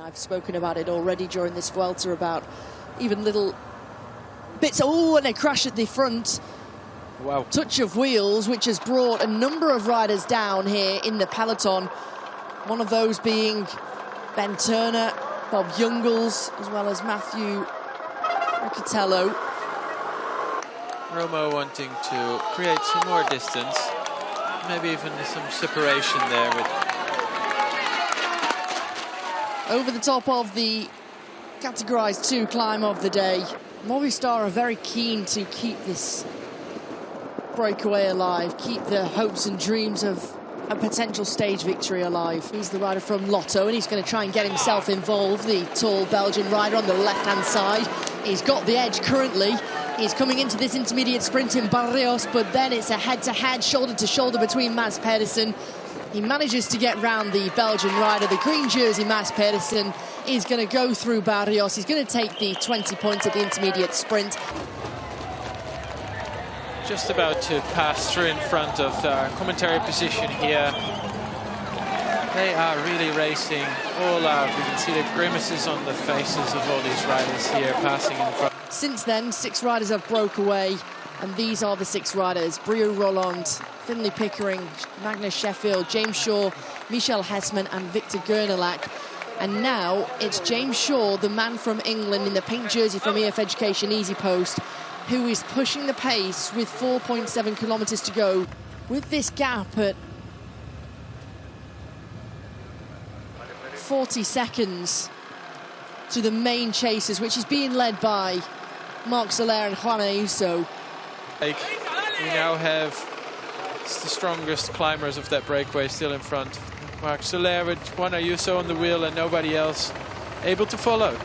I've spoken about it already during this Vuelta, about even little bits. Oh, and a crash at the front. Wow. Touch of wheels, which has brought a number of riders down here in the peloton. One of those being Ben Turner, Bob Jungels, as well as Matthew Riccatello. Romo wanting to create some more distance, maybe even some separation there. Over the top of the categorized 2 climb of the day. Movistar are very keen to keep this breakaway alive, keep the hopes and dreams of a potential stage victory alive. He's the rider from Lotto, and he's going to try and get himself involved, the tall Belgian rider on the left-hand side. He's got the edge currently. He's coming into this intermediate sprint in Barrios, but then it's a head-to-head, shoulder-to-shoulder between Mads Pedersen. He manages to get round the Belgian rider. The green jersey, Mads Pedersen, is going to go through Barrios. He's going to take the 20 points at the intermediate sprint. Just about to pass through in front of the commentary position here. They are really racing all out. You can see the grimaces on the faces of all these riders here passing in front. Since then, 6 riders have broke away, and these are the 6 riders: Brio Roland, Finlay Pickering, Magnus Sheffield, James Shaw, Michel Hessman and Victor Gernelak. And now it's James Shaw, the man from England in the pink jersey from EF Education Easy Post, who is pushing the pace with 4.7 kilometers to go. With this gap at 40 seconds to the main chasers, which is being led by Marc Soler and Juan Ayuso. We now have the strongest climbers of that breakaway still in front. Marc Soler with Juan Ayuso on the wheel and nobody else able to follow.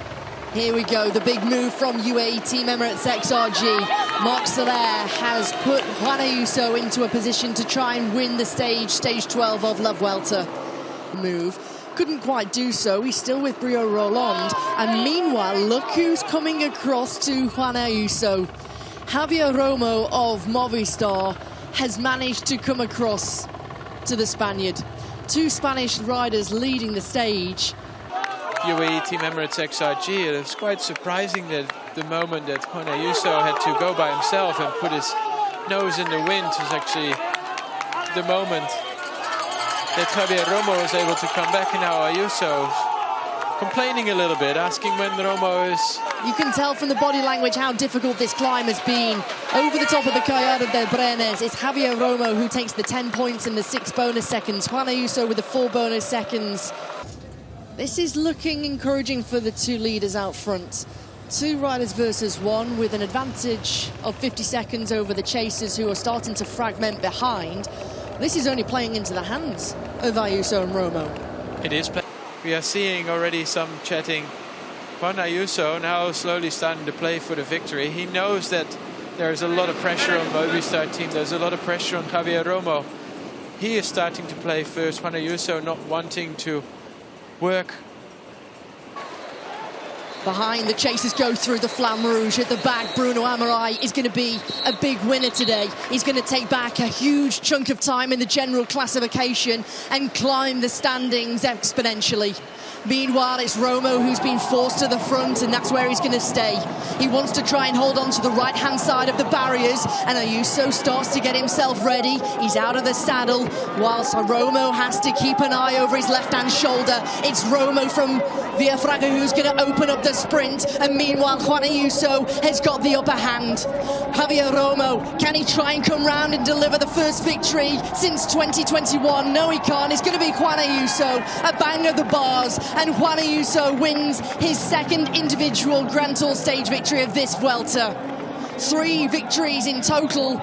Here we go, the big move from UAE Team Emirates XRG. Marc Soler has put Juan Ayuso into a position to try and win the stage 12 of La Vuelta. Move. Couldn't quite do so. He's still with Brio Roland. And meanwhile, look who's coming across to Juan Ayuso. Javier Romo of Movistar has managed to come across to the Spaniard. 2 Spanish riders leading the stage. UAE Team Emirates XRG, it was quite surprising that the moment that Juan Ayuso had to go by himself and put his nose in the wind was actually the moment that Javier Romo was able to come back, and now Ayuso complaining a little bit, asking when Romo is... You can tell from the body language how difficult this climb has been. Over the top of the Collado del Brenes, it's Javier Romo who takes the 10 points and the 6 bonus seconds. Juan Ayuso with the 4 bonus seconds. This is looking encouraging for the 2 leaders out front. 2 riders versus 1 with an advantage of 50 seconds over the chasers who are starting to fragment behind. This is only playing into the hands of Ayuso and Romo. It is. We are seeing already some chatting. Juan Ayuso now slowly starting to play for the victory. He knows that there's a lot of pressure on Movistar team. There's a lot of pressure on Javier Romo. He is starting to play first. Juan Ayuso not wanting to work. Behind, the chasers go through the Flamme Rouge. At the back, Bruno Amarai is going to be a big winner today. He's going to take back a huge chunk of time in the general classification and climb the standings exponentially. Meanwhile, it's Romo who's been forced to the front, and that's where he's going to stay. He wants to try and hold on to the right-hand side of the barriers, and Ayuso starts to get himself ready. He's out of the saddle, whilst Romo has to keep an eye over his left-hand shoulder. It's Romo from Villafranca who's going to open up the sprint, and meanwhile, Juan Ayuso has got the upper hand. Javier Romo, can he try and come round and deliver the first victory since 2021? No, he can't. It's going to be Juan Ayuso, a bang of the bars. And Juan Ayuso wins his 2nd individual Grand Tour stage victory of this Vuelta. 3 victories in total.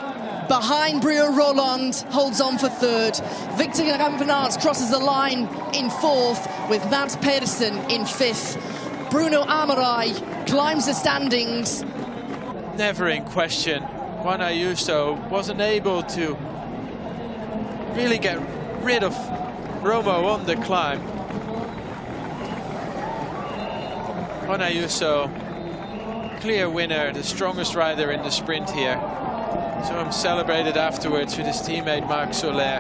Behind Brio Roland, holds on for 3rd. Victor Campenaerts crosses the line in 4th, with Mads Pedersen in 5th. Bruno Amarai climbs the standings. Never in question. Juan Ayuso wasn't able to really get rid of Romo on the climb. Juan Ayuso, clear winner, the strongest rider in the sprint here. So I'm celebrated afterwards with his teammate Marc Soler.